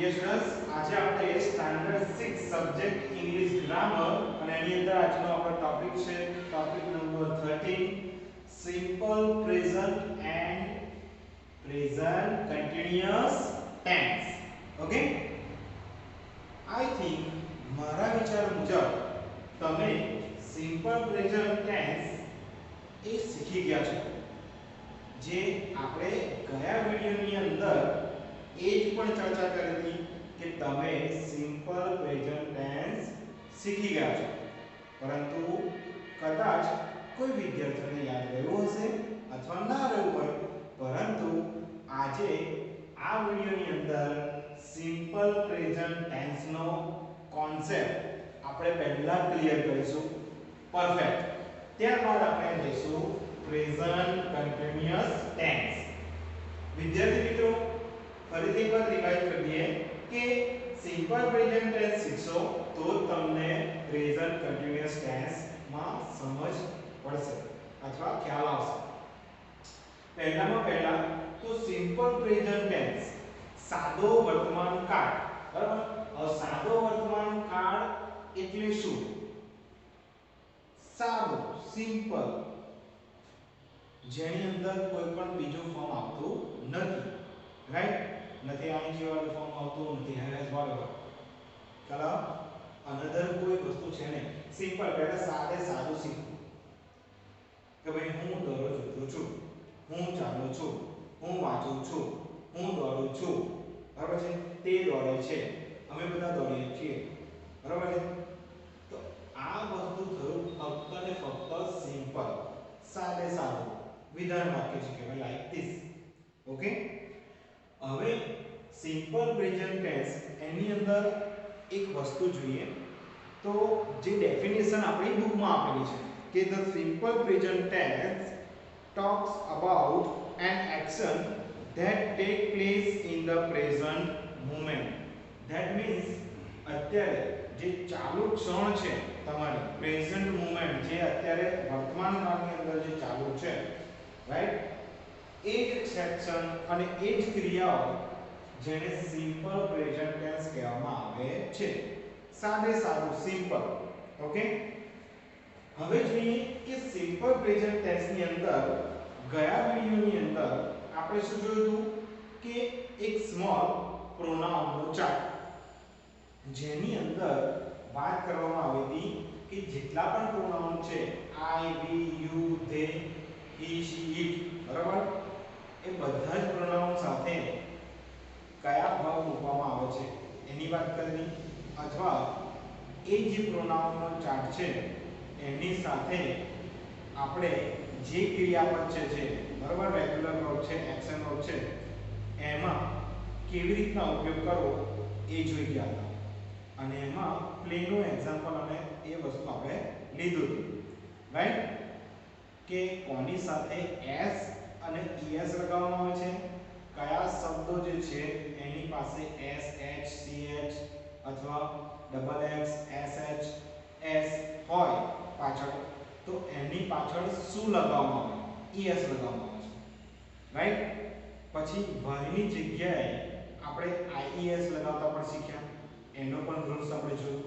Students આજે આપણે standard 6 subject English grammar અને એની અંદર આજનો આપણો ટોપિક છે topic number 13 simple present and present continuous tense. Okay, I think મારા વિચાર મુજબ તમે સિમ્પલ પ્રેઝન્ટ ટેન્સ એ શીખી ગયા છો, જે આપણે ગયા વિડિયોની અંદર એ જ પણ ચર્ચા કરી હતી કે તમે સિમ્પલ પ્રેઝન્ટ ટેન્સ શીખી ગયા છો, પરંતુ કદાચ કોઈ વિદ્યાર્થીને યાદ રહ્યું હશે અથવા ના રહ્યું હોય, પરંતુ આજે આ વિડિયોની અંદર સિમ્પલ પ્રેઝન્ટ ટેન્સ નો કોન્સેપ્ટ આપણે પહેલા ક્લિયર કરીશું પરફેક્ટ. ત્યારબાદ આપણે જઈશું પ્રેઝન્ટ કન્ટિન્યુઅસ ટેન્સ. વિદ્યાર્થી મિત્રો, ફરીથી એકવાર રિવાઇઝ કરીએ કે સિમ્પલ પ્રેઝન્ટ ટેન્સ શીખશો તો તમને પ્રેઝન્ટ કન્ટિન્યુઅસ ટેન્સ માં સમજ પડશે અથવા ખ્યાલ આવશે. પહેલામાં પહેલા તો સિમ્પલ પ્રેઝન્ટ ટેન્સ સાદો વર્તમાન કાળ, બરાબર? હવે સાદો વર્તમાન કાળ એટલે શું? સાદો, સિમ્પલ, જેની અંદર કોઈ પણ બીજું ફોર્મ આવતું નથી, રાઈટ? નથી આઈએનજી વાળું ફોર્મ આવતું નથી, હેઝ વાળું. ચાલો, અનધર કોઈ વસ્તુ છે નહીં. સિમ્પલ, પહેલા સાદું શીખવું કે ભાઈ હું દરરોજ ઉઠું છું, હું ચાલું છું, હું વાંચું છું, હું દોડું છું, બરાબર છે? તે દોડે છે, અમે બધા દોડીએ છીએ, બરાબર છે? તો આ વસ્તુ થયું ફક્ત ને ફક્ત સિમ્પલ, સાદું વિધાન વાક્ય છે કે લાઈક ધીસ. ઓકે, હવે સિમ્પલ પ્રેઝન્ટ ટેન્સ એની અંદર એક વસ્તુ જોઈએ તો જે ડેફિનેશન આપણી બુકમાં આપેલી છે કે the simple present tense talks about an action that take place in the present moment. That means અત્યારે જે ચાલુ ક્ષણ છે તમારી પ્રેઝન્ટ મોમેન્ટ, જે અત્યારે વર્તમાન કાળની અંદર જે ચાલુ છે, રાઈટ? એ જ સેક્શન અને એ જ ક્રિયાઓ જેને સિમ્પલ પ્રેઝન્ટ ટેન્સ કહેવામાં આવે છે. સાદું, સિમ્પલ. ઓકે, હવે જોઈએ કે સિમ્પલ પ્રેઝન્ટ ટેન્સ ની અંદર ગયા વિડિયોની અંદર આપણે શું જોયું હતું કે એક સ્મોલ પ્રોનાઉન નો ચાર્ટ, જેની અંદર વાત કરવામાં આવી હતી કે જેટલા પણ પ્રોનાઉન છે I, we, you, they, he, she, it, બરાબર? એ બધા જ પ્રોનાઉન સાથે કયા ભાવ મૂકવામાં આવે છે એની વાત કરવી, અથવા એ જે પ્રોનાઉનનો ચાર્ટ છે એની સાથે આપણે જે ક્રિયાપદ છે, બરાબર, રેગ્યુલર વર્બ છે, એક્શન વર્બ છે, એમાં કેવી રીતના ઉપયોગ કરવો એ જોઈ ગયા હતા. અને એમાં પ્લેનું એક્ઝામ્પલ અને એ વસ્તુ આપણે લીધું હતું, રાઈટ? કે કોની સાથે એસ અને ઈએસ લગાવવામાં આવે છે, કયા શબ્દો જે છે એની પાસે એસ, એચ, સી, એચ અથવા double x, S, H, S હોય પાછળ, તો એની પાછળ શું લગાવવામાં આવે? ઈએસ લગાવવામાં આવે છે, રાઈટ? પછી વાયની જગ્યાએ આપણે આઈઈએસ લગાવતા પણ શીખ્યા, એનો પણ રૂલ્સ આપણે જોયું.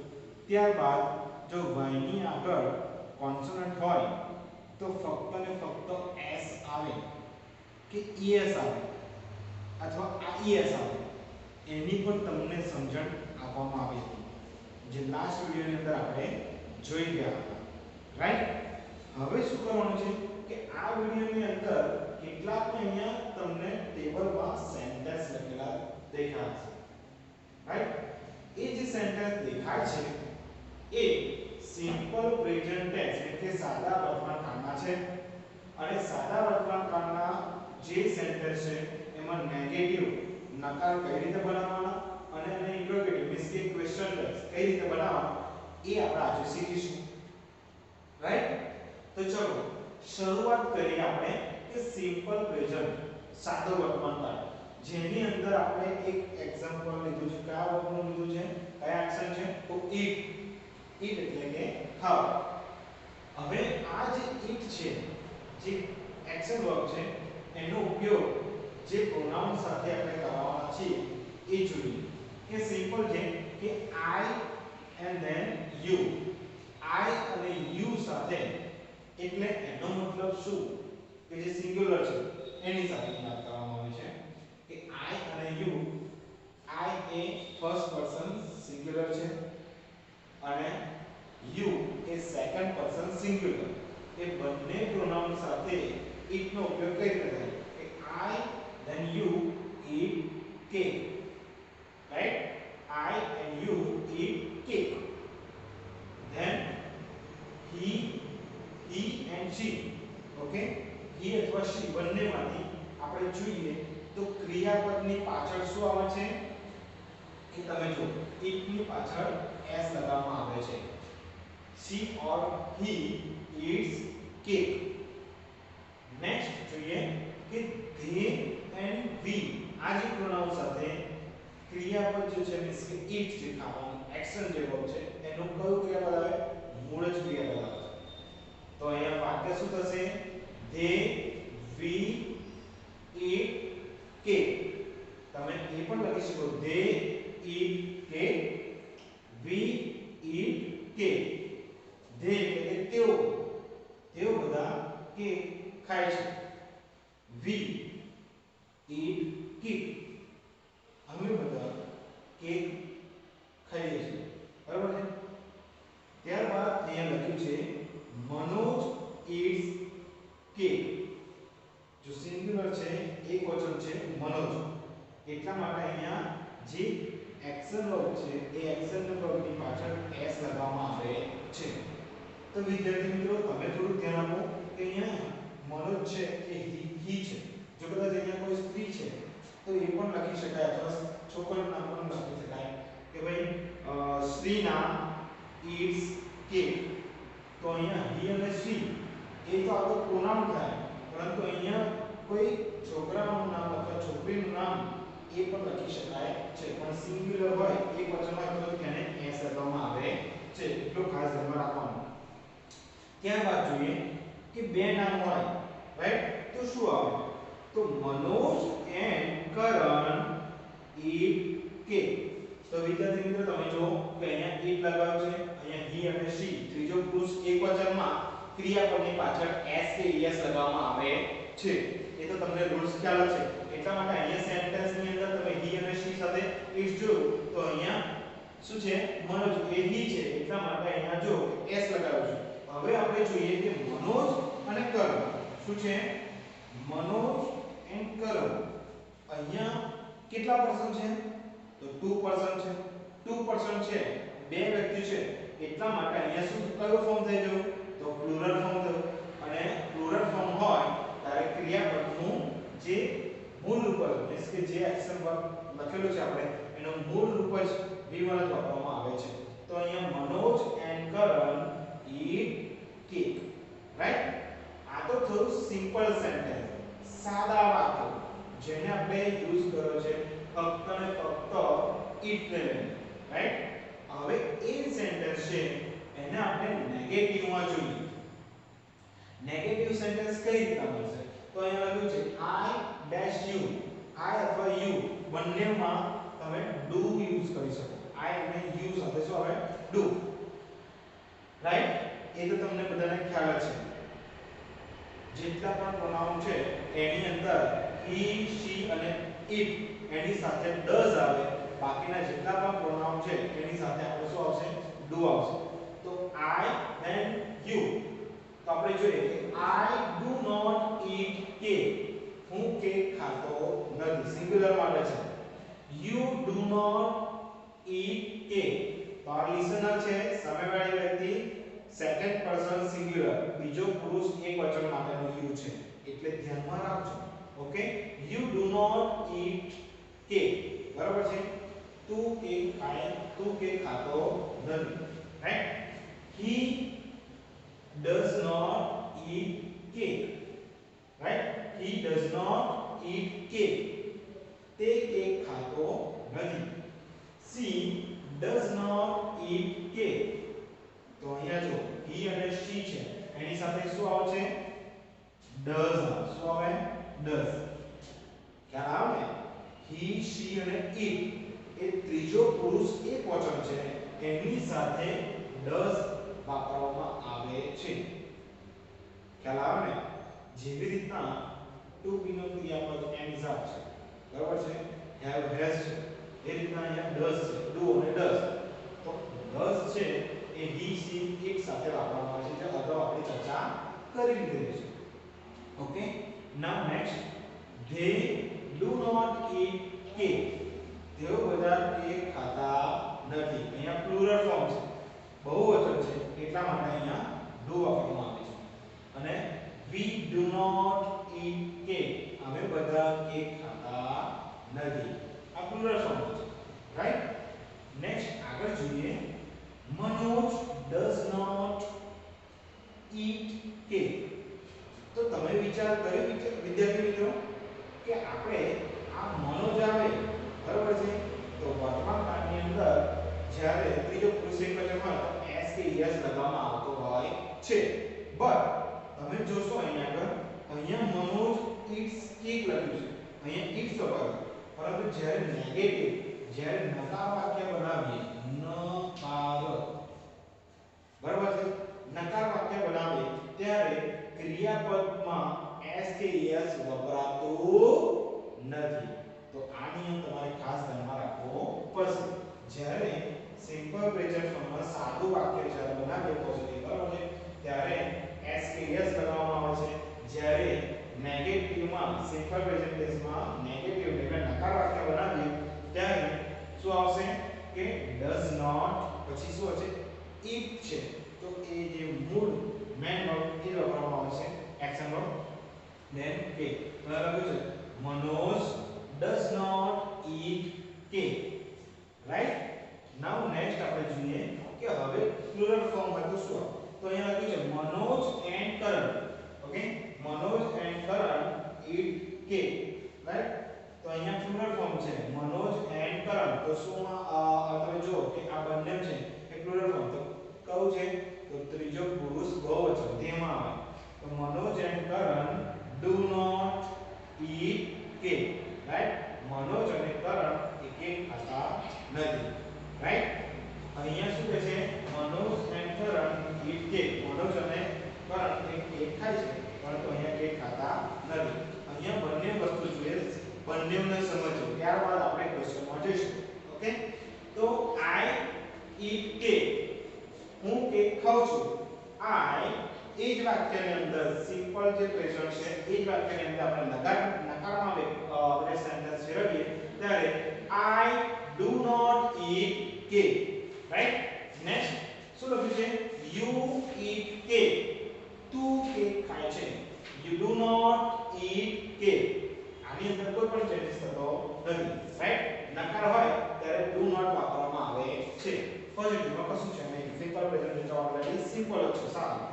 ત્યારબાદ જો વાયની આગળ કોન્સોનન્ટ હોય તો ફક્ત ને ફક્ત એસ આવે કે ઈએસ આવે અથવા આઈએસ આવે, એની પણ તમને સમજણ આપવામાં આવી હતી, જે લાસ્ટ વિડિયોની અંદર આપણે જોઈ ગયા હતા, રાઈટ? હવે શું કરવાનું છે કે આ વિડિયોની અંદર કેટલાક અહીંયા તમને ટેબલમાં સેન્ટેન્સ લખેલા દેખાશે, રાઈટ? એ જે સેન્ટેન્સ દેખાય છે એ સિમ્પલ પ્રેઝન્ટ ટેન્સ એટલે કે સાદા વર્તમાન કાળના છે. અને સાદા વર્તમાન કાળના જે સેન્ટેન્સ છે એમાં નેગેટિવ, નકાર કઈ રીતે બનાવવાના અને એને ઇન્ટરોગેટિવ મીન્સ કે ક્વેશ્ચનલેસ કઈ રીતે બનાવવાના એ આપણે આજે શીખીશું, રાઈટ? તો ચલો શરૂઆત કરીએ આપણે કે સિમ્પલ પ્રેઝન્ટ, સાદો વર્તમાન કાળ, જેની અંદર આપણે એક એક્ઝામ્પલ લીધું છે. કયા વર્બનું લીધું છે, કયા એક્શન છે? તો ઈટ. ઈટ એટલે કે ખાવ. હવે આ જે ઈટ છે, જે એક્શન વર્બ છે, એનો ઉપયોગ જે પ્રોનાઉન સાથે આપણે કરવાના છે એ જોઈએ. કે સિમ્પલ છે કે I and then you. I અને you સાથે એટલે એનો મતલબ શું કે જે સિંગ્યુલર છે એની સાથે વાત કરવામાં આવે છે કે I અને you. I એ ફર્સ્ટ પર્સન સિંગ્યુલર છે અને you એ સેકન્ડ પર્સન સિંગ્યુલર. એ બંને પ્રોનાઉન સાથે it નો ઉપયોગ કઈ રીતે થાય કે I then you eat cake. Right? I and you eat cake. Then he and she. Okay? he અથવા she બંનેમાંથી આપણે જોઈએ તો ક્રિયાપદની પાછળ શું આવે છે એ તમે જો it ની પાછળ s લગાવવામાં આવે છે. she or he eats cake. Next જોઈએ કે they and we. આ જે પ્રોનાઉન સાથે ક્રિયાપદ જે છે મીન્સ કે eat જે ખાવાનું એક્શન જે વર્બ છે એનું કયું ક્રિયાપદ આવે મૂળ જ ક્રિયાપદ આવે. તો અહીંયા વાક્ય શું થશે they we eat cake. તમે એ પણ લખી શકો they eat cake, we eat cake. they એટલે તેઓ બધા કેક ખાય છે. we eat cake અમે બધા કેક ખાઈએ છીએ. બરાબર છે. ત્યારબાદ અહીંયા લખ્યું છે મનોજ eats cake. જો સિંગ્યુલર છે એક વચન છે મનોજ એટલા માટે અહીંયા જે એક્શન વર્બ છે એ એક્શન વર્બની પાછળ s લગાવવામાં આવે છે. તો વિદ્યાર્થી મિત્રો તમે થોડું ધ્યાન આપો કે અહીંયા મનોજ છે એ he છે. જો કદાચ અહીંયા કોઈ સ્ત્રી છે તો એ પણ લખી શકાય અથવા છોકરાનું નામ પણ લખી શકાય કે ભાઈ શ્રીના eats cake. તો અહીંયા he અને she એ તો આ તો પ્રોનાઉન થાય પરંતુ અહીંયા કોઈ છોકરાનું નામ અથવા છોકરીનું નામ એ પણ લખી શકાય છે પણ સિંગ્યુલર હોય એક વચનમાં તો તેને s લગાવવામાં આવે છે. એટલું ખાસ ધ્યાનમાં રાખવાનું. ત્યારબાદ જોઈએ કે બે નામ હોય રાઈટ તો શું આવે તો Manoj and Karan eat cake. તો વિદ્યાર્થી મિત્રો તમે જો કે અહીંયા eat લગાવ્યું છે અહીંયા he અને she ત્રીજો પુરુષ એકવચનમાં ક્રિયાપદની પાછળ s કે es લગાવવામાં આવે છે. એ તો તમને રૂલ્સ ખ્યાલ છે એટલા માટે અહીંયા સેન્ટેન્સ ની અંદર તમે he અને she સાથે is જો તો અહીંયા શું છે મનોજ એ he છે એટલા માટે અહીંયા જો s લગાવ્યું છે. હવે આપણે જોઈએ કે મનોજ અને કરણ શું છે મનોજ એન્ડ કરણ અહીંયા કેટલા પર્સન છે તો 2 પર્સન છે. 2 પર્સન છે બે વ્યક્તિ છે એટલા માટે અહીંયા શું કયો ફોર્મ થઈ ગયો તો પ્લુરલ ફોર્મ થયો. અને પ્લુરલ ફોર્મ હોય ત્યારે ક્રિયાપદનું જે મૂળ રૂપ મીન્સ કે જે એક્શન વર્બ લખેલું છે આપણે એનો મૂળ રૂપ જ v1 જ વાપરવામાં આવે છે. તો અહીંયા Manoj and Karan eat cake. Right? આ તો થોડું સિમ્પલ સેન્ટેન્સ સાદા વાક્ય જેને આપણે યુઝ કર્યો છે ફક્ત ને ફક્ત eat ને લઈને. રાઈટ? હવે એ સેન્ટેન્સ છે એને આપણે નેગેટિવમાં જોઈએ. નેગેટિવ સેન્ટેન્સ કઈ રીતે બનશે તો અહીંયા લખ્યું છે I dash you. I અથવા you બંનેમાં તમે do યુઝ કરી શકો. I અને you સાથે શું આવે do. રાઈટ? એ તો તમને બધાને ખ્યાલ છે. જેટલા પણ પ્રોનાઉન છે એની અંદર he she અને it એની સાથે does આવે. બાકીના જેટલા પણ પ્રોનાઉન છે એની સાથે આપણે શું આવશે do આવશે. તો I then you. તો આપણે જોઈએ કે I do not eat cake. હું કેક ખાતો નથી સિંગ્યુલર માટે છે. You do not eat cake. તો આ લિસનર છે સામેવાળી વ્યક્તિ સેકન્ડ પર્સન સિંગ્યુલર બીજો પુરુષ એકવચન માટેનો you છે એટલે ધ્યાનમાં રાખજો. Okay you do not eat cake. બરાબર છે તું કેક ખાતો નથી. Right? he does not eat cake. Right? He does not eat cake. તે કેક ખાતો નથી. She does not eat cake. તો અહીંયા જો he અને she છે એની સાથે શું આવશે does આવે. શું આવે does. ખ્યાલ આવે ને he she અને it એ ત્રીજો પુરુષ એકવચન છે એની સાથે does વાપરવામાં આવે છે. ખ્યાલ આવે ને? જેવી રીતના to be નો ક્રિયાપદ am is are છે, બરાબર છે, have has છે, એ રીતના અહીંયા does છે, do અને does. તો does છે એ he she એક સાથે વાપરવામાં આવે છે, જે અગાઉ આપણે ચર્ચા કરી લીધી છે. Okay, now next, they do not eat cake. તેઓ બધા કેક ખાતા નથી. અહીંયા પ્લુરલ ફોર્મ છે, બહુવચન છે, એટલા માટે અહીંયા do વાપરવામાં આવે છે. અને we do not eat cake. અમે બધા કેક ખાતા નથી. આ પ્લુરલ ફોર્મ છે, રાઈટ? નેક્સ્ટ આગળ જોઈએ, Manoj does not eat cake. તો તમે વિચાર કર્યો વિદ્યાર્થી મિત્રો કે આપણે આ મનોજ આવે, બરાબર છે, તો વર્તમાન કાળની અંદર જ્યારે ત્રીજો પુરુષ એકવચન હોય તો s કે s લગાવવામાં આવતો હોય છે. બટ તમે જોશો અહીંયા મનોજ eats cake લખ્યું છે, અહીંયા eats લગાવ્યું, પરંતુ જ્યારે નેગેટિવ, જ્યારે નકાર વાક્ય બનાવીએ, નકાર, બરાબર છે, નકાર વાક્ય બનાવીએ ત્યારે ક્રિયાપદમાં s કે s વપરાતું નથી. તો આ નિયમ તમારે ખાસ ધ્યાનમાં રાખવો પડશે. જ્યારે સિમ્પલ પ્રેઝન્ટ ફોર્મમાં સાદું વાક્ય જ્યારે બનાવીએ પોઝિટિવ, બરાબર છે, ત્યારે s કે s લગાવવામાં આવે છે. જ્યારે નેગેટિવમાં, સિમ્પલ પ્રેઝન્ટ ટેન્સમાં નેગેટિવ એટલે નકાર વાક્ય બનાવીએ ત્યારે શું આવશે કે does not, પછી શું હશે, eat છે. તો એ જે મૂળ મેન વર્બ એ લખવામાં આવે છે, એક્શન વર્બ, then cake. તો લખ્યું છે Manoj does not eat cake. Right? Now next આપણે જોઈએ કે હવે પ્લુરલ ફોર્મ હોય તો શું? તો અહીંયા લખ્યું છે Manoj and Karan. Okay, Manoj and Karan eat cake. Right? તો અહીંયા પ્લુરલ ફોર્મ છે Manoj and Karan. તો શું તમે જો કે આ બંને છે એ પ્લુરલ ફોર્મ. તો કયું છે? તો ત્રીજો પુરુષ બહુવચન તેમાં આવે. તો Manoj and Karan do not eat cake. Right? Manoj અને કરણ એ કેક ખાતા નથી. રાઈટ? અહીંયા શું કહે છે? Manoj and Karan eat cake. Manoj અને કરણ એ કેક ખાય છે, પરંતુ અહીંયા કેક ખાતા નથી. અહીંયા બંને વસ્તુ જોઈએ, બંનેને સમજો, ત્યારબાદ આપણે ક્વેશ્ચનમાં જઈશું. ઓકે, તો I eat cake. હું કેક ખાઉં છું. I એ જ વાક્યની અંદર સિમ્પલ જે પ્રેઝન્ટ છે એ જ વાક્યની અંદર આપણે નકારમાં આપણે સેન્ટેન્સ ફેરવીએ ત્યારે I do not eat cake. Right? Next શું લખ્યું છે? You eat cake. તું કેક ખાય છે. You do not eat cake. આની અંદર કોઈ પણ ચેન્જીસ થતો નથી. રાઈટ? નકાર હોય ત્યારે do not વાપરવામાં આવે છે. પોઝિટિવમાં કશું છે નહીં, સિમ્પલ પ્રેઝન્ટ એટલે ઓલરેડી સિમ્પલ જ છે, સારું.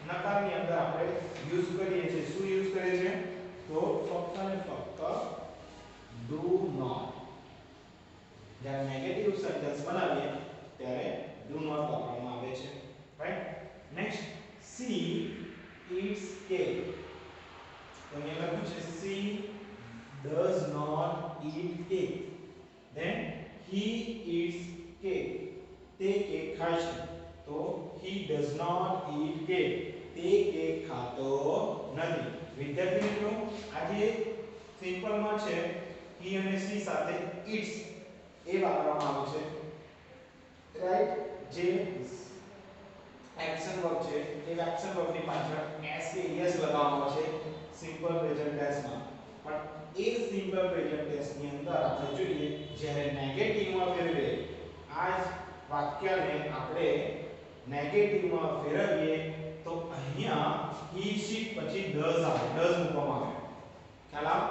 નકારની અંદર આપણે યુઝ કરીએ છીએ, શું યુઝ કરીએ છીએ? તો ફક્ત અને ફક્ત do not. જ્યારે નેગેટિવ સેન્ટેન્સ બનાવીએ ત્યારે do not વાપરવામાં આવે છે. Right? Next, she eats cake. તો અહીંયા લખ્યું છે she does not eat cake. Then he eats cake. તે કેક ખાય છે. તો he does not eat cake. તે કેક ખાતો નથી. વિદ્યાર્થી મિત્રો, આ જે સિમ્પલમાં છે he અને she સાથે eats એ વાપરવામાં આવે છે. રાઈટ? જે એક્શન વર્બ છે એ એક્શન વર્બની પાછળ s કે es લગાવવામાં આવે છે સિમ્પલ પ્રેઝન્ટ ટેન્સમાં. પણ એ સિમ્પલ પ્રેઝન્ટ ટેન્સની અંદર આપણે જોઈએ જ્યારે નેગેટિવમાં ફેરવીએ, આ જ વાક્યને આપણે નેગેટિવમાં ફેરવીએ તો અહીંયા he she પછી does આવે, does મૂકવામાં આવે. ખ્યાલ આવે?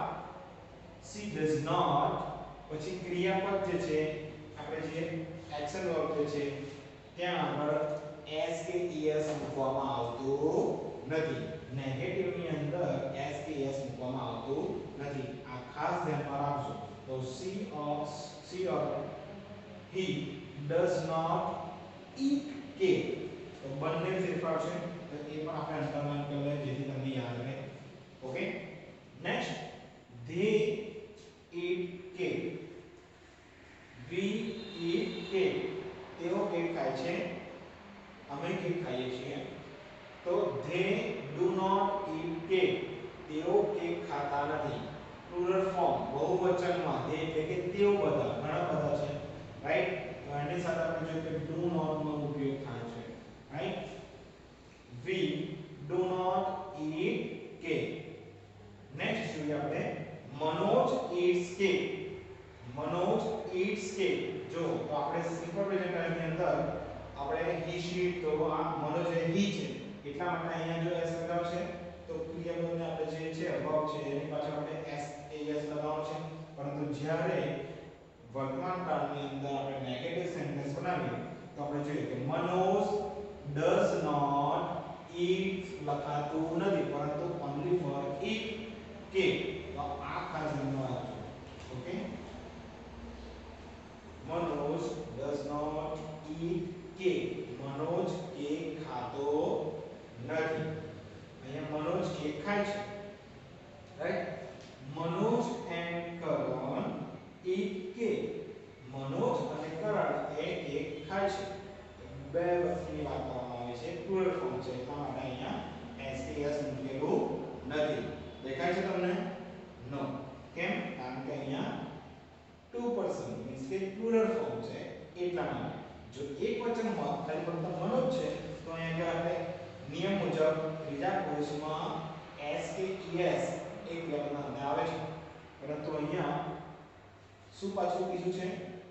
she does not પછી ક્રિયાપદ જે છે આપણે જે એક્શન વર્બ જે છે ત્યાં આગળ s કે es મૂકવામાં આવતું નથી. નેગેટિવની અંદર s કે es મૂકવામાં આવતું નથી. આ ખાસ ધ્યાનમાં રાખજો. તો she or he does not eat cake. તો બંને ફેરફાર છે, તો એ પણ આપણે અંડરલાઈન કરી લઈએ જેથી તમને યાદ રહે. Okay, next, they eat cake. We cake, તેઓ કેક ખાતા નથી. પ્લુરલ ફોર્મ બહુવચનમાં તે એટલે કે તેઓ બધા, ઘણા બધા છે, રાઈટ. તો આની સાથે આપણે જોઈએ કે ડુ નોટ નો ઉપયોગ થાય છે, right. we do not eat cake. Next જોઈએ આપણે Manoj eats cake. Manoj eats cake. જો તો આપણે સિમ્પલ પ્રેઝન્ટ ટેન્સ ની અંદર આપણે he she, તો આ મનોજ એ he છે એટલા માટે અહીંયા જો s લગાવશે તો ક્રિયાપદને આપણે જે છે verb છે એની પાછળ આપણે s લગાવવાનો છે. પરંતુ જ્યારે વર્તમાન કાળની અંદર આપણે નેગેટિવ સેન્ટેન્સ બનાવીએ તો આપણે જોઈએ કે મનોજ does not eat લખાતું નથી પરંતુ only for eat cake. તો આ ખાસ ધ્યાનમાં રાખજો. Okay, Manoj does not eat cake. Manoj cake ખાતો નથી. અહીંયા મનોજ કેક ખાય છે, right. Manoj and Karan eat cake. Manoj અને કરણ એ કેક ખાય છે. બે વસ્તુની વાત કરવામાં આવે છે, પ્લુરલ ફોર્મ છે એટલા માટે અહીંયા SKS મૂકેલું નથી. દેખાય છે તમને? નો. કેમ? કારણ કે અહીંયા ટુ પર્સન મીન્સ કે પ્લુરલ ફોર્મ છે એટલા માટે. જો એક વચનમાં ખાલી ફક્ત મનોજ છે તો અહીંયા આપણે નિયમ મુજબ ત્રીજા પુરુષમાં SKES એક ક્રિયાપદના અંતે આવે છે. પરંતુ અહીંયા શું પાછું કીધું છે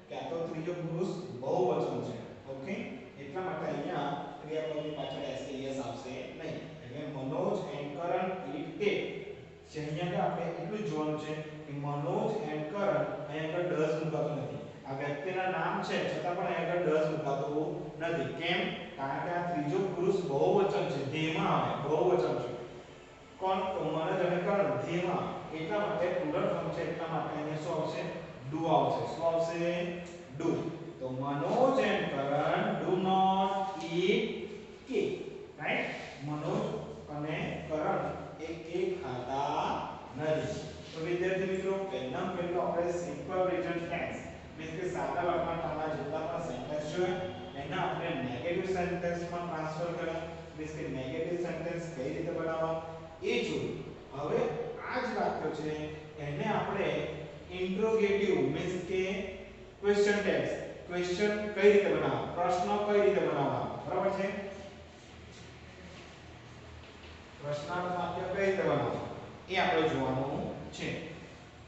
કે આ તો ત્રીજો પુરુષ બહુવચન છે. ઓકે, એટલા માટે અહીંયા ક્રિયાપદની પાછળ SKES આવશે નહીં. એટલે Manoj and Karan eat cake. જે અહીંયા આપણે એટલું જ જોવાનું છે કે મનોજ એન્ડ કરણ અહીંયા આગળ ડઝ મુકાતું નથી. આ વ્યક્તિના નામ છે છતાં પણ અહીંયા આગળ ડઝ મુકાતું નથી. કેમ? કારણ કે આ ત્રીજો પુરુષ બહુવચન છે, ધ્યેયમાં આવે, બહુવચન છે. કોણ? તો મનોજ અને કરણ ધ્યેયમાં, એટલા માટે પ્લુરલ ફોર્મ છે એટલા માટે અહીંયા શું આવશે? ડુ આવશે. શું આવશે? ડુ. તો Manoj and Karan do not eat cake, right. Manoj અને કરણ એક કેક ખાતા નથી. તો વિદ્યાર્થી મિત્રો, પહેલું આપણે સિમ્પલ પ્રેઝન્ટ ટેન્સ મીન્સ કે સાદા વર્તમાન કાળના જેટલા પણ સેન્ટેન્સ જોયા એના આપણે નેગેટિવ સેન્ટેન્સમાં ટ્રાન્સફર કર્યા. મીન્સ કે નેગેટિવ સેન્ટેન્સ કઈ રીતે બનાવવા એ જોયું. હવે આ જ વાક્યો છે એને આપણે ઇન્ટ્રોગેટિવ મીન્સ કે ક્વેશ્ચન ટેન્સ, ક્વેશ્ચન કઈ રીતે બનાવવા, પ્રશ્ન કઈ રીતે બનાવવા, બરાબર છે. પ્રશ્નાર્થ વાક્ય કઈ રીતે બનાવવા એ આપણે જોવાનું છે.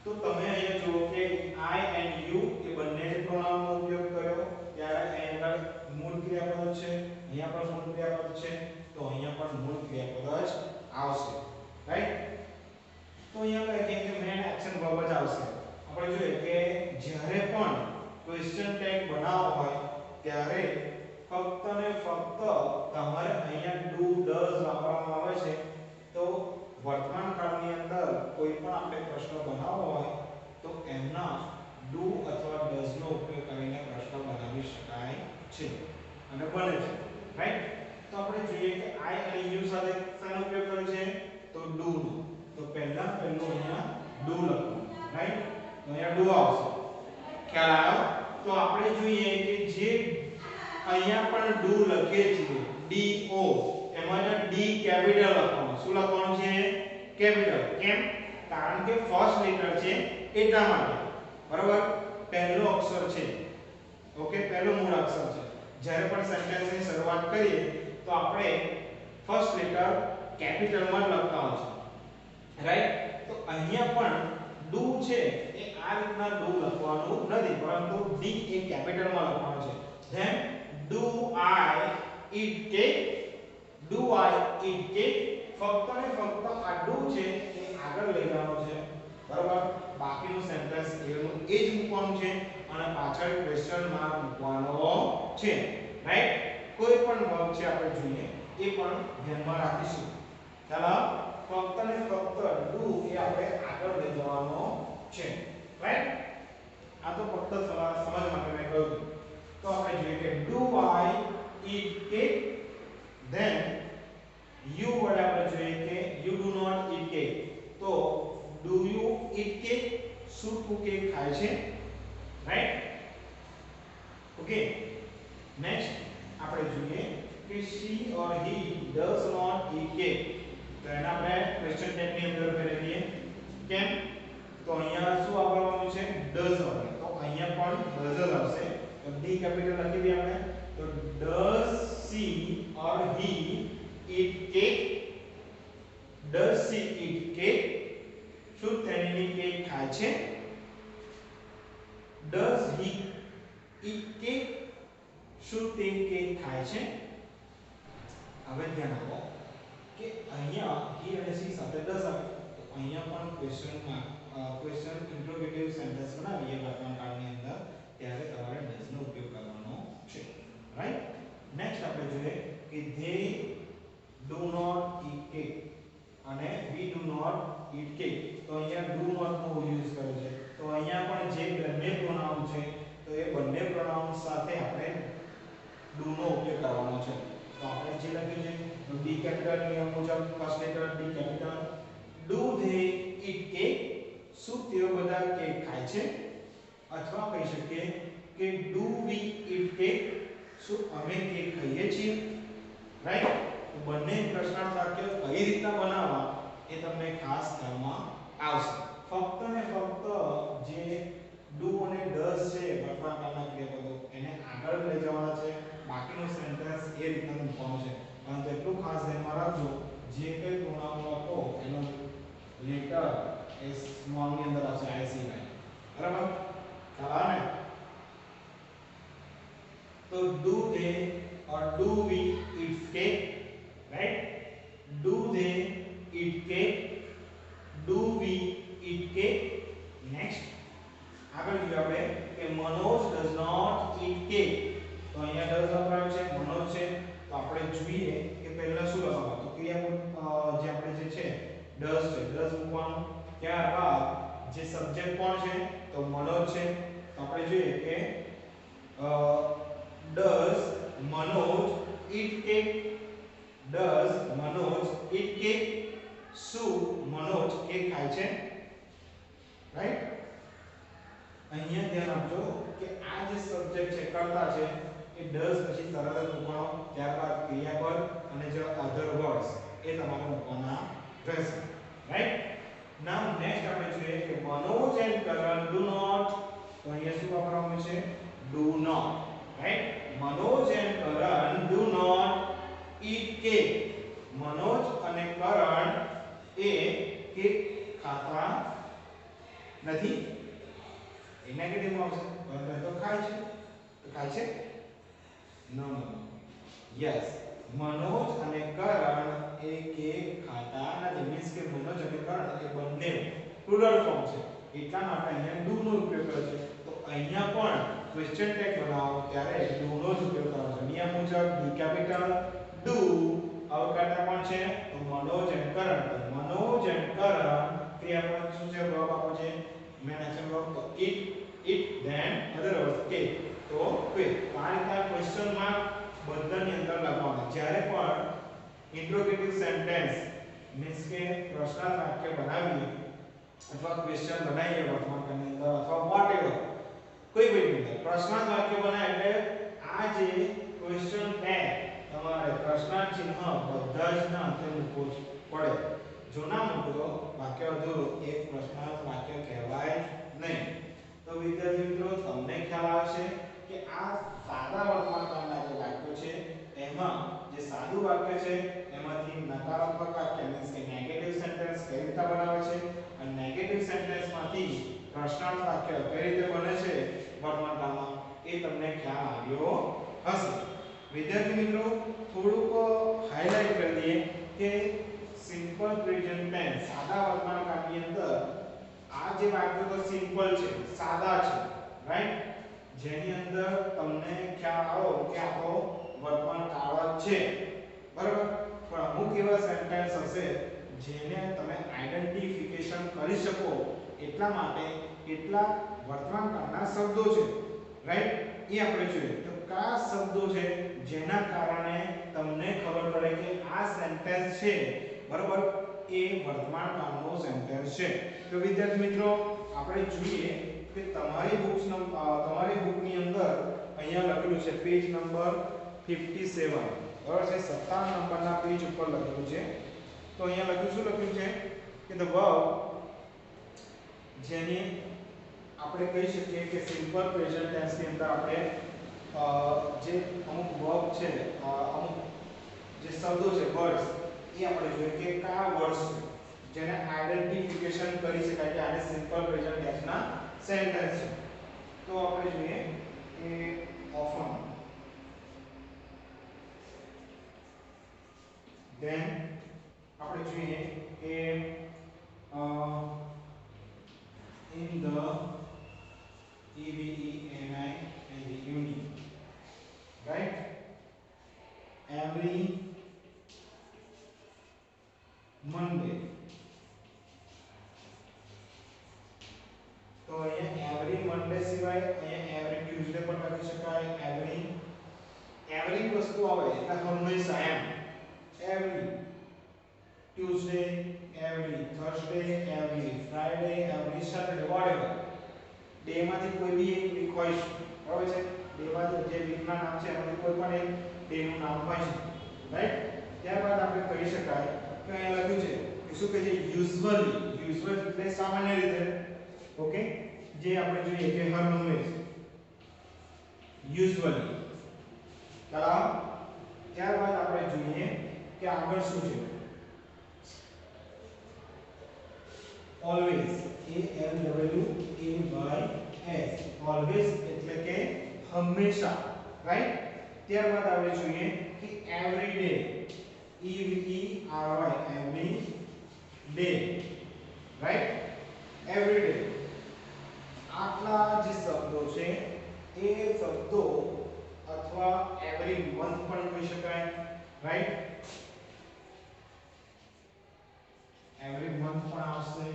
તો તમે અહીંયા જુઓ કે I and you એ બંને પ્રોનાઉનનો ઉપયોગ કર્યો ત્યારે અહીંયા આગળ મૂળ ક્રિયાપદ છે, અહીંયા પણ મૂળ ક્રિયાપદ છે, તો અહીંયા પણ મૂળ ક્રિયાપદ જ આવશે, રાઈટ. તો અહીંયા કહે કે મેન એક્શન વર્બ જ આવશે. આપણે જોઈએ કે જ્યારે પણ ક્વેશ્ચન ટેગ બનાવવો હોય ત્યારે ફક્ત ને ફક્ત તમારે અહીંયા ડુ ડઝ વાપરવામાં આવે છે. તો વર્તમાન કાળની અંદર કોઈ પણ આપણે પ્રશ્ન બનાવવો હોય તો એમના ડુ અથવા ડઝ નો ઉપયોગ કરીને પ્રશ્ન બનાવી શકાય છે અને બને છે, રાઈટ. તો આપણે જોઈએ કે I અને you સાથે શેનો ઉપયોગ કર્યો છે? તો ડુ નો. તો પહેલું અહીંયા ડુ લખો, રાઈટ. તો અહીંયા ડુ આવશે. ખ્યાલ આવ્યો? તો આપણે જોઈએ કે જે અહીંયા પણ ડુ લખે છે DO એમાં ડી કેપિટલ લખવાનું. શું લખવાનું છે? કેપિટલ. કેમ? કારણ કે ફર્સ્ટ લેટર છે એટલા માટે, બરાબર. પહેલો અક્ષર છે, ઓકે, પહેલો મૂળ અક્ષર છે. જ્યારે પણ સેન્ટેન્સની શરૂઆત કરીએ તો આપણે ફર્સ્ટ લેટર કેપિટલમાં લખતા હોય છે, રાઈટ. તો અહીંયા પણ ડુ છે એ આ રીતના ડુ લખવાનું નથી પરંતુ ડી એ કેપિટલમાં લખવાનું છે. Then do I eat cake, do I eat cake. ફક્ત ને ફક્ત આ ડુ છે એ આગળ લઈ જવાનો છે, બરાબર. બાકીનું સેન્ટેન્સ એનું એ જ મૂકવાનું છે અને પાછળ ક્વેશ્ચન માર્ક મૂકવાનો છે, રાઈટ. કોઈ પણ વર્બ છે આપણે જોઈએ એ પણ ધ્યાનમાં રાખીશું. ચાલો, ફક્ત ને ફક્ત ડુ એ આપણે આગળ લઈ જવાનો છે, રાઈટ. આ તો ફક્ત સમજ માટે મેં કહ્યું. તો આપણે જોઈએ કે do I eat cake. Then you વડે આપણે જોઈએ કે you do not eat cake. તો ડુ યુ ઈટ કેક? શું તું કેક ખાય છે, રાઈટ. ઓકે. નેક્સ્ટ આપણે જોઈએ કે she or he does not eat cake. તો એના આપણે ક્વેશ્ચન ટેગ ની અંદર કરી દઈએ કેમ તો અહીંયા શું આપવાનું છે ડઝ આવશે તો અહીંયા પણ ડઝ જ આવશે તો ડી કેપિટલ લખી દઈએ આપણે તો does she or he eat cake does she eat cake શું તેણી કેક ખાય છે ડઝ હી ઈટ કેક શું તે કેક ખાય છે હવે ધ્યાન આપો કે અહીંયા હી અને સી સાથે ડઝ આવે તો અહીંયા પણ ક્વેશ્ચન ઇન્ટ્રોગેટિવ સેન્ટેન્સ બનાવીએ વર્તમાન કાળની અંદર ત્યારે તમારે ડઝ નો ઉપયોગ કરવાનો છે રાઈટ નેક્સ્ટ આપણે જોઈએ કે they do not eat cake અને we do not eat cake તો અહીંયા do not નો યુઝ કર્યો છે તો અહીંયા પણ જે બંને પ્રોનાઉન છે તો એ બંને પ્રોનાઉન સાથે આપણે do નો ઉપયોગ કરવાનો છે તો આપણે જે લખ્યું છે તો ડી કેપિટલ નિયમ મુજબ first letter D capital do they eat cake શું તેઓ બધા કેક ખાય છે અથવા કહી શકીએ કે do we eat cake શું અમે કેક ખાઈએ છીએ રાઈટ તો બંને પ્રશ્નાર્થ વાક્ય કઈ રીતના બનાવવા એ તમને ખાસ ખ્યાલમાં આવશે ફક્ત ને ફક્ત જે do અને does છે વર્તમાન કાળના ક્રિયાપદો એને આગળ લઈ જવાના છે બાકીનો સેન્ટેન્સ એ રીતના મૂકવાનો છે પરંતુ એટલું ખાસ ધ્યાનમાં રાખજો જે કંઈ પ્રોનાઉન લખો એનો લેટર એ સ્મોલ ની અંદર આવશે આઈસી માં બરાબર ખ્યાલ આવે ને તો do they or do we eat cake right do they eat cake do we eat cake next આગળ જોઈએ આપણે કે Manoj does not eat cake તો અહીંયા does વપરાયો છે મનોજ છે તો આપણે જોઈએ કે પહેલા શું લખવાનું તો ક્રિયાપદ જે આપણે જે છે does છે does મૂકવાનું ત્યારબાદ જે સબ્જેક્ટ કોણ છે તો મનોજ છે તો આપણે જોઈએ કે does Manoj eat cake does Manoj eat cake શું મનોજ કેક ખાય છે રાઈટ અહીંયા ધ્યાન આપજો કે આ જે સબ્જેક્ટ છે કર્તા છે એ does પછી તરત જ મૂકવાનો ત્યારબાદ ક્રિયાપદ અને જે અધર વર્ડ્સ એ તમારે મૂકવાના રહેશે રાઈટ નાઉ નેક્સ્ટ આપણે જોઈએ કે Manoj and Karan do not તો અહીંયા શું વાપરવાનું છે do not right Manoj and Karan do not eat cake. Manoj અને કરણ એ કેક ખાતા નથી એ નેગેટિવ માં આવશે બંને તો ખાય છે તો ખાય છે નો નો યસ મનોજ અને કરણ એ કેક ખાતા નથી મીન્સ કે મનોજ અને કરણ એ બંને પ્લુરલ ફોર્મ છે એટલા માટે અહીંયા do નો ઉપયોગ કર્યો છે તો અહીંયા પણ ક્વેશ્ચન ટેગ બનાવો ત્યારે do નો જ ઉપયોગ કરવાનો છે નિયમ મુજબ ડી કેપિટલ do અવકારતા કોણ છે તો મનોજ અને કરણ તો મનોજ અને કરણ ક્રિયાપદ શું છે વર્બ આપો છે મેન એક્શન વર્બ તો eat then other words cake તો ક્વિક આ રીતના ક્વેશ્ચન માર્ક બધાની અંદર લખવાના જ્યારે પણ ઇન્ટ્રોગેટિવ સેન્ટેન્સ મીન્સ કે પ્રશ્નાર્થ વાક્ય બનાવીએ અથવા ક્વેશ્ચન બનાવીએ વર્તમાન કાળની અંદર અથવા વોટએવર કોઈ પણ પ્રશ્નાર્થ વાક્ય બનાવે એટલે આ જે ક્વેશ્ચન ટેગ તમારે પ્રશ્નાર્થ ચિહ્ન બધા જ ના અંતે મૂકવું પડે જો ના મૂકો વાક્ય અધૂરું એક પ્રશ્નાર્થ વાક્ય કહેવાય નહીં તો વિદ્યાર્થી મિત્રો તમને ખ્યાલ આવશે કે આ સાદા વર્તમાન કાળના જે વાક્યો છે એમાં જે સાદું વાક્ય છે એમાંથી નકારાત્મક વાક્ય મીન્સ કે નેગેટિવ સેન્ટેન્સ કઈ રીતે બનાવે છે અને નેગેટિવ સેન્ટેન્સમાંથી પ્રશ્નાર્થ વાક્ય કઈ રીતે બને છે વર્તમાન કાળમાં એ તમને ખ્યાલ આવ્યો હશે વિદ્યાર્થી મિત્રો થોડુંક હાઇલાઇટ કરી દઈએ કે સિમ્પલ પ્રેઝન્ટ ટેન્સ સાદા વર્તમાન કાળની અંદર આ જે વાક્યો તો સિમ્પલ છે સાદા છે રાઈટ જેની અંદર તમને ખ્યાલ આવો કે આ તો વર્તમાન કાળ જ છે બરાબર પણ અમુક એવા સેન્ટેન્સ હશે જેને તમે આઈડેન્ટિફિકેશન કરી શકો એટલા માટે કેટલાક વર્તમાન કાળના શબ્દો છે રાઈટ એ આપણે જોઈએ તો કયા શબ્દો છે જેના કારણે તમને ખબર પડે કે આ સેન્ટેન્સ છે બરાબર એ વર્તમાન કાળનો સેન્ટેન્સ છે તો વિદ્યાર્થી મિત્રો આપણે જોઈએ કે તમારી બુકની અંદર અહીંયા લખેલું છે પેજ નંબર 57 બરાબર છે 57 નંબરના પેજ ઉપર લખેલું છે તો અહીંયા લખ્યું શું લખ્યું છે કે ધ વર્બ જેને આપણે કહી શકીએ કે સિમ્પલ પ્રેઝન્ટ ટેન્સ ની અંદર આપણે જે અમુક વર્બ છે અમુક જે શબ્દો છે વર્ડ્સ એ આપણે જોઈએ કે કયા વર્ડ્સ છે જેને આઈડેન્ટિફિકેશન કરી શકાય કે આને સિમ્પલ પ્રેઝન્ટ ટેન્સ ના સેન્ટેન્સ છે તો આપણે જોઈએ કે ઓફન then આપણે જોઈએ કે in the eveni and the uni right every Monday તો અહીંયા every Monday સિવાય અહીંયા every Tuesday પણ લખી શકાય every વસ્તુ આવે એટલે હંમેશા એમ every Tuesday every Thursday every Friday every Saturday whatever day માંથી કોઈ બી એક વીક હોય છે બરાબર છે ડે માંથી જે વીકના નામ છે એમાંથી કોઈ પણ એક ડે નું નામ હોય છે રાઈટ ત્યારબાદ આપણે કહી શકાય કે અહીંયા લખ્યું છે કે શું કહે છે યુઝ્યુઅલી એટલે સામાન્ય રીતે ઓકે જે આપણે જોઈએ કે હર હંમેશ યુઝ્યુઅલી બરાબર ત્યારબાદ આપણે જોઈએ કે આગળ શું છે always always always એટલે કે હંમેશા રાઈટ ત્યારબાદ આપણે જોઈએ કે every day every day right every day આટલા જે શબ્દો છે એ શબ્દો અથવા every month પણ કહી શકાય રાઈટ every month પણ આવશે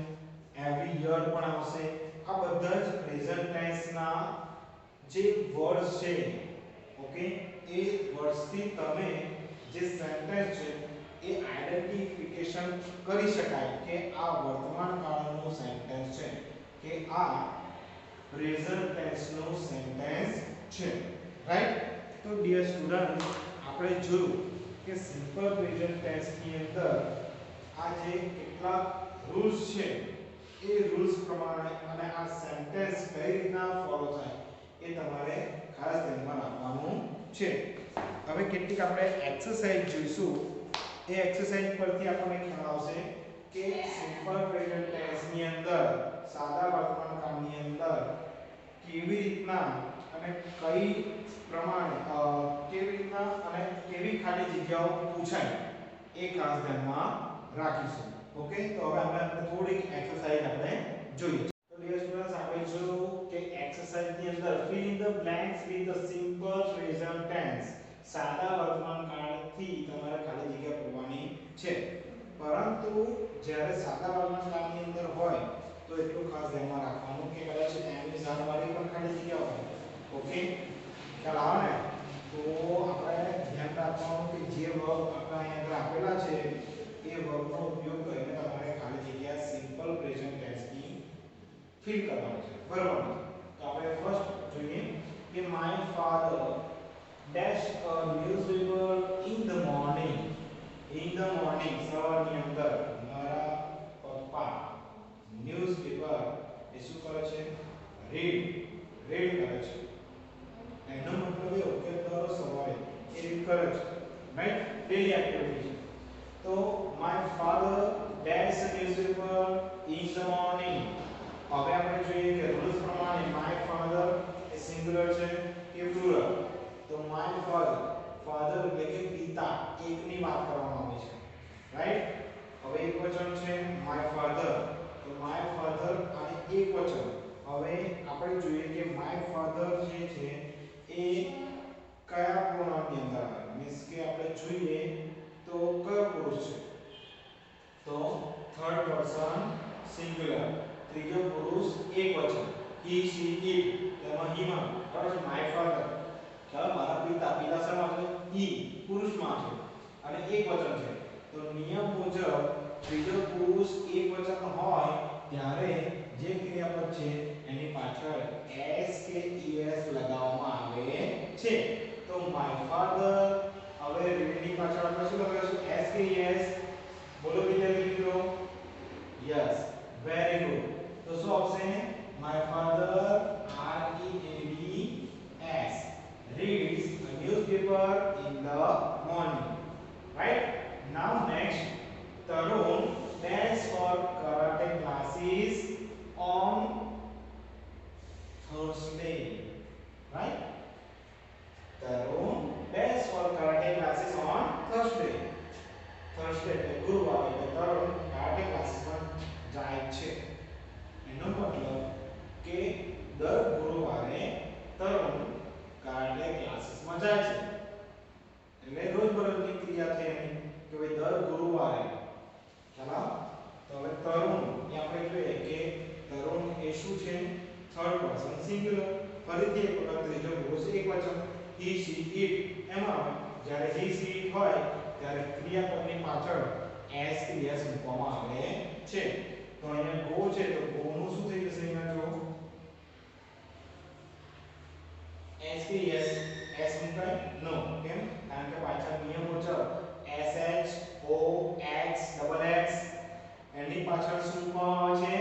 every year પણ આવશે આ બધા જ પ્રેઝન્ટ ટેન્સ ના જે વર્ડ્સ છે ઓકે એ વર્ડ્સ થી તમે જે સેન્ટેન્સ છે એ આઈડેન્ટિફિકેશન કરી શકાય કે આ વર્તમાન કાળનું સેન્ટેન્સ છે કે આ પ્રેઝન્ટ ટેન્સ નું સેન્ટેન્સ છે રાઈટ તો ડિયર સ્ટુડન્ટ આપણે જોયું કે સિમ્પલ પ્રેઝન્ટ ટેન્સ ની અંદર આ જે કેટલાક રૂલ્સ છે એ રૂલ્સ પ્રમાણે અને આ સેન્ટેન્સ કઈ રીતના ફોલો થાય એ તમારે ખાસ ધ્યાનમાં રાખવાનું છે હવે કેટલીક આપણે એક્સરસાઇઝ જોઈશું એ એક્સરસાઇઝ પરથી આપણને ખ્યાલ આવશે કે સિમ્પલ પ્રેઝન્ટ ટેન્સ ની અંદર સાદા વર્તમાન કાળની અંદર કેવી રીતના અને કઈ પ્રમાણે કેવી રીતના અને કેવી ખાલી જગ્યાઓ પૂછાય એ ખાસ ધ્યાનમાં રાખીશું ઓકે તો હવે આપણે થોડીક એક્સરસાઇઝ આપણે જોઈએ તો ડિયર સ્ટુડન્ટ્સ આપણે જોયું કે એક્સરસાઇઝ ની અંદર fill in the blanks with the simple present tense સાદા વર્તમાન કાળથી તમારે ખાલી જગ્યા પૂરવાની છે પરંતુ જ્યારે સાદા વર્તમાન કાળની અંદર હોય તો એટલું ખાસ ધ્યાનમાં રાખવાનું કે કદાચ એમની જાણવાળી પણ ખાલી જગ્યા હોય ઓકે ખ્યાલ આવે ને તો આપણે ધ્યાન રાખવાનું કે જે વર્બ આપણે અહીંયા આપેલા છે એ વર્બનો ઉપયોગ કરીને તમારે ખાલી જગ્યા સિમ્પલ પ્રેઝન્ટ ટેન્સ ની ફિલ કરવાની છે બરાબર તો આપણે ફર્સ્ટ જોઈએ કે my father dash a newspaper in the morning સવારની અંદર મારા પપ્પા ન્યૂઝપેપર એ શું કરે છે રીડ કરે છે એનો મતલબ એ કે દર સવારે એ રીડ કરે છે રાઈટ ડેલી એક્ટિવિટી તો my father dash a newspaper in the morning હવે આપણે જોઈએ કે રૂલ્સ પ્રમાણે માય ફાધર એ સિંગ્યુલર છે કે પ્લુરલ તો માય ફાધર એટલે કે પિતા એકની વાત કરવામાં આવી છે રાઈટ હવે એકવચન છે માય ફાધર તો માય ફાધર અને એકવચન હવે આપણે જોઈએ કે માય ફાધર જે છે એ કયા પ્રોનાઉનની અંદર આવે મીન્સ કે આપણે જોઈએ તો કયો પુરુષ છે તો થર્ડ પર્સન સિંગ્યુલર ત્રીજો પુરુષ એકવચન he she it તેમાં he માં બરાબર છે માય ફાધર ચાલો મારા પિતા શેમાં છે he પુરુષમાં છે અને એકવચન છે તો નિયમ મુજબ ત્રીજો પુરુષ એકવચન હોય ત્યારે જે ક્રિયાપદ છે એની પાછળ s કે es લગાવવામાં આવે છે તો માય ફાધર હવે રીડની પાછળ આપણે શું લગાવીશું s કે es બોલો વિદ્યાર્થી મિત્રો. Yes, very good. તો શું આવશે? My father, READS, reads a newspaper in the morning. Right? Now next, Tarun dash for karate classes on Thursday. Right? Tarun dash for karate classes on Thursday. Thursday એટલે ગુરુવાર એટલે તરુણ karate classes પર જાય છે. એનો મતલબ કે દર ગુરુવારે તરુણ karate classes માં જાય છે. એટલે રોજબરોજની ક્રિયા થઈ એની કે ભાઈ દર ગુરુવારે. ચાલો તો હવે તરુણ એ આપણે જોઈએ કે તરુણ એ શું છે? Third person singular. ફરીથી એક વખત ત્રીજો પુરુષ એકવચન. he she it એમાં આવે જ્યારે he she it હોય ત્યારે ક્રિયાપદની પાછળ s ક્રિયા મૂકવામાં આવે છે. તો અહીંયા go છે તો go નું શું થઈ જશે? અહીંયા જો s ક્રિયા s મુકાય નો. કેમ? કારણ કે પાછળ નિયમ મુજબ sh o x double x એની પાછળ શું મૂકવામાં આવે છે?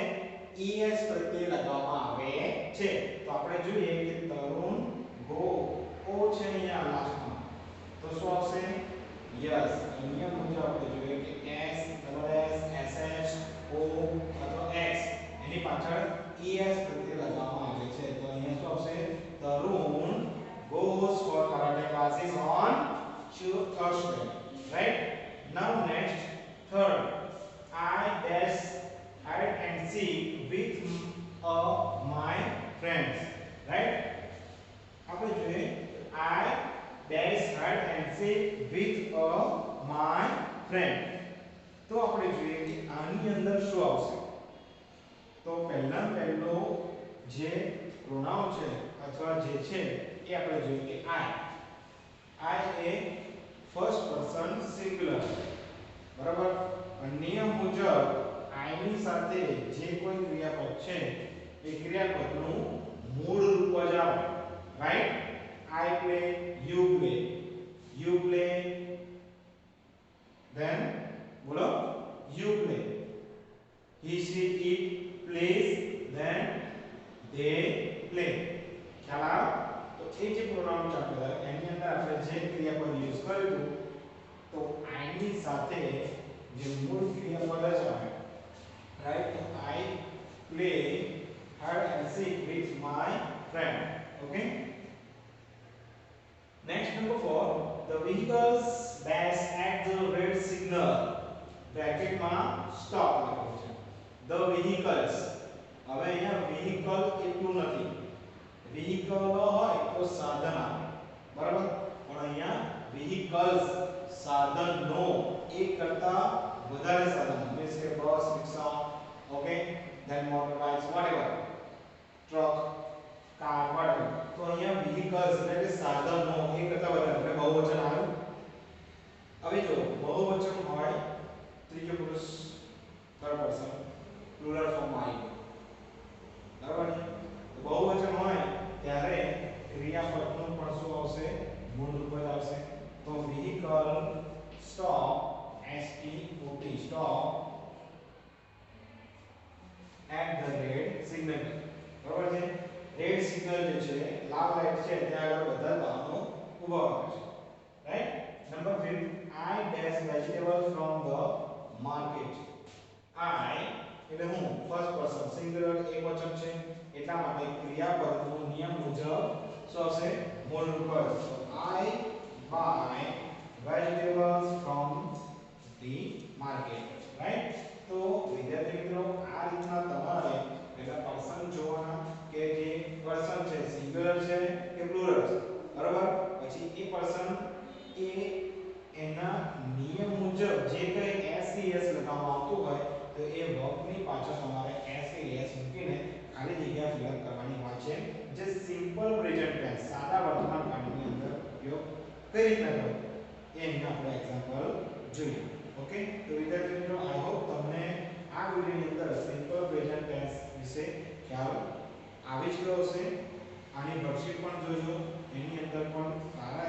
es પ્રત્યય લગાવવામાં આવે છે. તો આપણે જોઈએ કે તરુણ go o છે અહીંયા લાસ્ટમાં તો શું આવશે? યસ, નિયમ મુજબ આપણે જોઈએ કે s double s sh o અથવા x એની પાછળ es પ્રત્યય લગાવવામાં આવે છે. તો અહીંયા શું આવશે? તરુણ goes for karate classes on Thursday. Right? Now next, third, I dash hide and seek with my friends. Right? આપણે જોઈએ I dash hide and seek with my friend. તો આપણે જોઈએ કે આની અંદર શું આવશે? તો પહેલો જે પ્રોનાઉન છે અથવા જે છે એ આપણે જોઈએ કે I એ ફર્સ્ટ પર્સન સિંગ્યુલર. બરાબર? નિયમ મુજબ I ની સાથે જે કોઈ ક્રિયાપદ છે એ ક્રિયાપદનું મૂળ રૂપ જ આવે. Right? I play, you play, then બોલો you play. He she it plays, then they play. ખ્યાલ આવ્યો? તો એ જે પ્રોનાઉન ચાપ્ટર એની અંદર આપણે જે ક્રિયાપદ યુઝ કર્યું તો I ની સાથે જે મૂળ ક્રિયાપદ જ આવે. રાઈટ? તો I play hide and seek with my friend. Okay? Next, number 4, the vehicles dash at the red signal. Bracket માં stop લખેલું છે. The vehicles. હવે અહીંયા vehicle એટલું નથી. vehicle હોય તો સાધન આવે. બરાબર? પણ અહીંયા vehicles સાધનો એક કરતા વધારે સાધનો means કે બસ, રિક્ષા, okay, then motorbikes, whatever, truck, car, whatever. તો અહીંયા vehicles એટલે કે સાધનો એક કરતા વધારે એટલે બહુવચન આવ્યું. હવે જો બહુવચન હોય ત્રીજો પુરુષ થર્ડ પર્સન પ્લુરલ ફોર્મમાં આવી. બરાબર છે? તો બહુવચન હોય ત્યારે ક્રિયાપદનું પણ શું આવશે? મૂળ રૂપ જ આવશે. તો vehicle stop, STOP, stop at the red signal. બરાબર છે? રેડ સિગ્નલ જે છે લાલ લાઈટ છે ત્યાં આગળ બધા વાહનો ઊભા હોય છે. Right? Number 5, I dash vegetable from the market. I એટલે હું ફર્સ્ટ પર્સન સિંગ્યુલર એકવચન છે એટલા માટે ક્રિયાપદનો નિયમ મુજબ શું આવશે? મૂળ રૂપ. So I buy vegetables from the market. Right? તો વિદ્યાર્થી મિત્રો આ રીતના તમારે પહેલા પર્સન જોવાના કે જે પર્સન છે સિંગ્યુલર છે કે પ્લુરલ છે. બરાબર? પછી એ પર્સન એ એના નિયમ મુજબ જે કંઈ SES લગાવવામાં આવતું હોય તો એ વર્બની પાછળ તમારે SES મૂકીને ખાલી જગ્યા ફિલ કરવાની હોય છે. જે સિમ્પલ પ્રેઝન્ટ ટેન્સ સાદા વર્તમાન કાળની અંદર ઉપયોગ કઈ રીતના કરવો એ અહીંયા આપણે એક્ઝામ્પલ જોઈએ. ઓકે? તો વિદ્યાર્થી મિત્રો આઈ હોપ તમને આ વિડિયોની અંદર સિમ્પલ પ્રેઝન્ટ ટેન્સ વિશે ખ્યાલ આવી જ ગયો હશે. આની વર્કશીટ પણ જોજો. એની અંદર પણ સારા